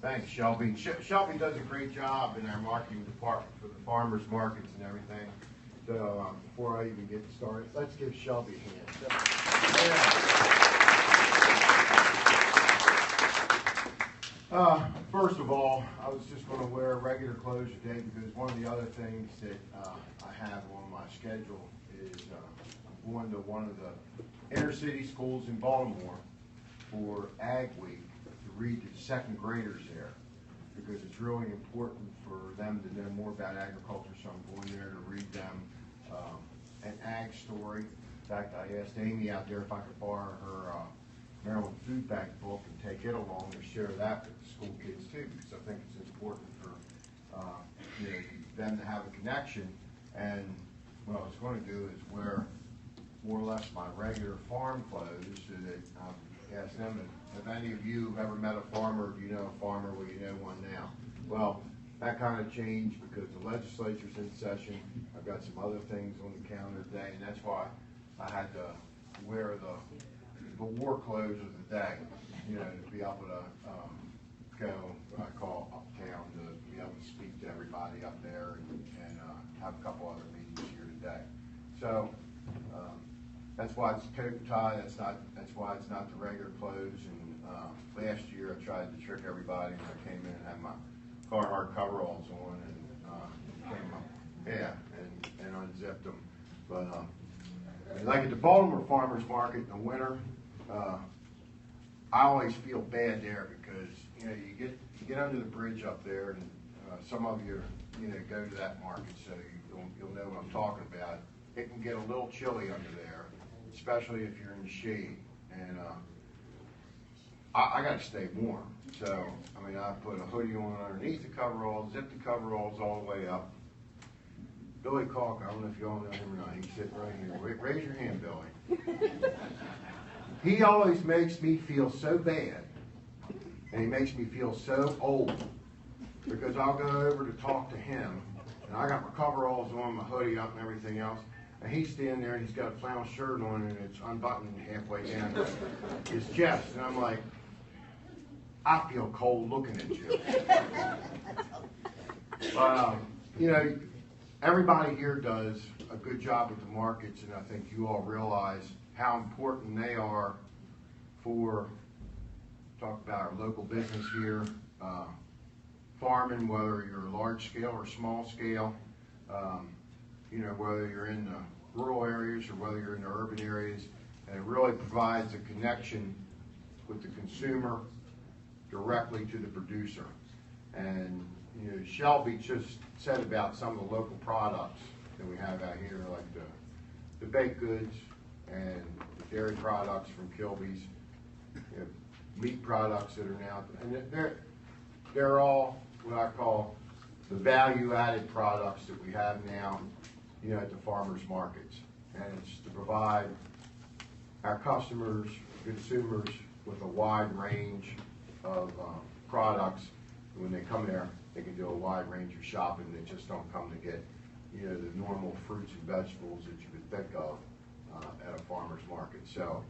Thanks, Shelby. Shelby does a great job in our marketing department for the farmers markets and everything. So before I even get started, let's give Shelby a hand. First of all, I was just going to wear regular clothes today because one of the other things that I have on my schedule is I'm going to one of the inner city schools in Baltimore for Ag Week to read to the second graders there, because it's really important for them to know more about agriculture. So I'm going there to read them an ag story. In fact, I asked Amy out there if I could borrow her Maryland Food Bank book and take it along and share that with the school kids too, because I think it's important for them to have a connection. And what I was going to do is wear more or less my regular farm clothes, so that ask them if any of you have ever met a farmer, if you know a farmer, well, you know one now. Well, that kind of changed because the legislature's in session. I've got some other things on the calendar today, and that's why I had to wear the war clothes of the day, to be able to go what I call uptown, to be able to speak to everybody up there and have a couple other meetings here today. So that's why it's coat and tie. That's why it's not the regular clothes. And last year I tried to trick everybody when I came in and had my Carhartt coveralls on and came up, and unzipped them. But like at the Baltimore Farmers Market in the winter, I always feel bad there because you get under the bridge up there, and some of you go to that market, so you'll know what I'm talking about. It can get a little chilly under there, especially if you're in the shade, and I got to stay warm. So I put a hoodie on underneath the coveralls, zip the coveralls all the way up. Billy Calk, I don't know if you all know him or not. He's sitting right here. Raise your hand, Billy. He always makes me feel so bad, and he makes me feel so old, because I'll go over to talk to him, and I got my coveralls on, my hoodie up and everything else, and he's standing there and he's got a flannel shirt on and it's unbuttoned halfway down his chest, and I'm like, I feel cold looking at you. But, everybody here does a good job at the markets, and I think you all realize how important they are for, talk about our local business here, farming, whether you're large scale or small scale, whether you're in the rural areas or whether you're in the urban areas, and it really provides a connection with the consumer directly to the producer. And Shelby just said about some of the local products that we have out here, like the baked goods and the dairy products from Kilby's, meat products that are now, and they're all what I call the value-added products that we have now, at the farmers markets. And it's to provide our customers, consumers, with a wide range of products. When they come there, they can do a wide range of shopping. They just don't come to get, the normal fruits and vegetables that you would think of at a farmer's market. So,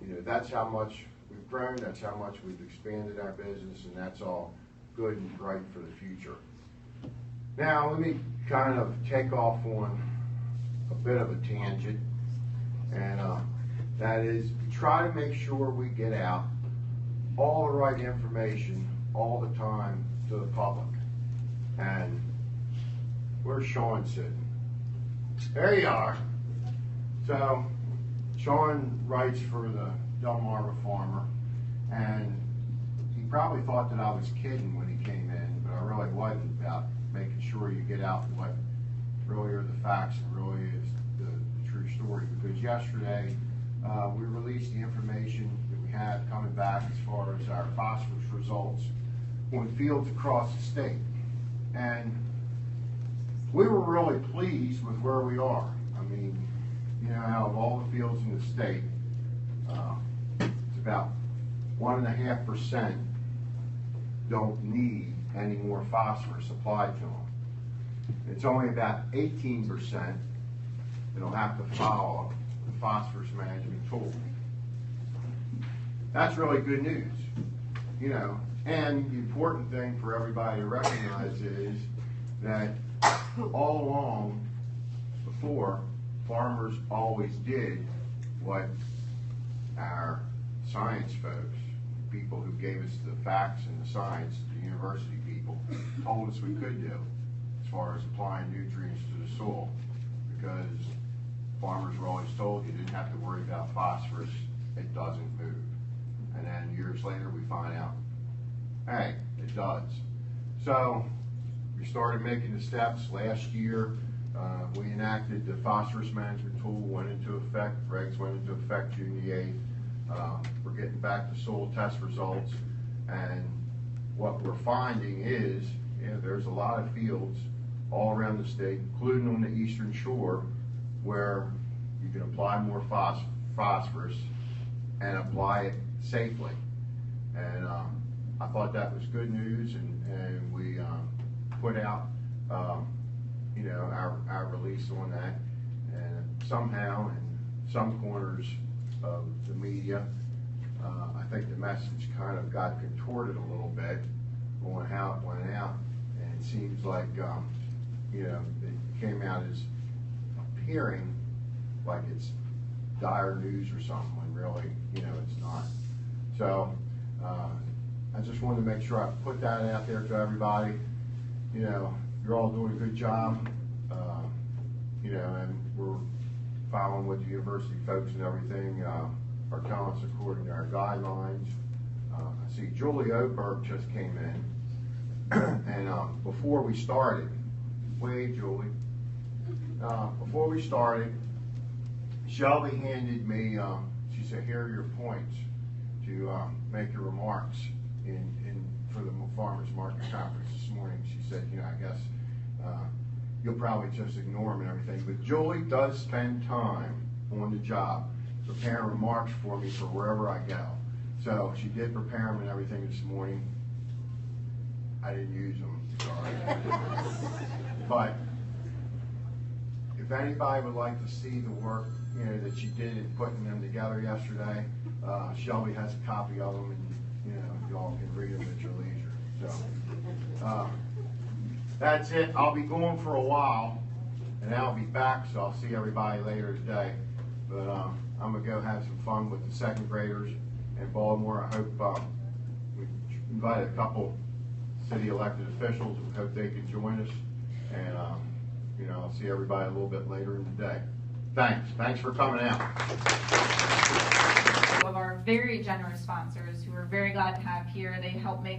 that's how much we've grown, that's how much we've expanded our business, and that's all good and bright for the future. Now, let me kind of take off on a bit of a tangent, and that is try to make sure we get out all the right information all the time to the public. And where's Sean sitting? There you are. So Sean writes for the Delmarva Farmer, and he probably thought that I was kidding when he came in, but I really wasn't, about making sure you get out what really are the facts and really is the true story. Because yesterday we released the information that we had coming back as far as our phosphorus results on fields across the state. And we were really pleased with where we are. Out of all the fields in the state, it's about 1.5% don't need any more phosphorus applied to them. It's only about 18% that'll have to follow the phosphorus management tool. That's really good news. you know, and the important thing for everybody to recognize is that all along before, farmers always did what our science folks, people who gave us the facts and the science, the university people, told us we could do as far as applying nutrients to the soil, because farmers were always told you didn't have to worry about phosphorus, it doesn't move. And then years later we find out, hey, it does. So we started making the steps. Last year we enacted the phosphorus management tool, went into effect, regs went into effect June the 8th. We're getting back to soil test results, and what we're finding is, there's a lot of fields all around the state, including on the eastern shore, where you can apply more phosphorus and apply it safely. And I thought that was good news, and we put out our release on that. And somehow in some corners of the media, I think the message kind of got contorted a little bit on how it went out, and it seems like it came out as appearing like it's dire news or something, when really, it's not. So I just wanted to make sure I put that out there to everybody. You're all doing a good job, and we're following what the university folks and everything are telling us according to our guidelines. I see Julie Oberg just came in, and before we started, wait, Julie. Before we started, Shelby handed me, she said, here are your points to make your remarks for the Farmers Market Conference this morning. She said, I guess you'll probably just ignore them and everything, but Julie does spend time on the job preparing remarks for me for wherever I go. So she did prepare them and everything this morning. I didn't use them, sorry. But if anybody would like to see the work that she did in putting them together yesterday, Shelby has a copy of them, and you all can read them at your leisure. So that's it. I'll be going for a while, and I'll be back, so I'll see everybody later today. But I'm gonna go have some fun with the second graders in Baltimore. I hope we invited a couple city elected officials. We hope they can join us, and I'll see everybody a little bit later in the day. Thanks for coming out. Of our very generous sponsors who we're very glad to have here. They help make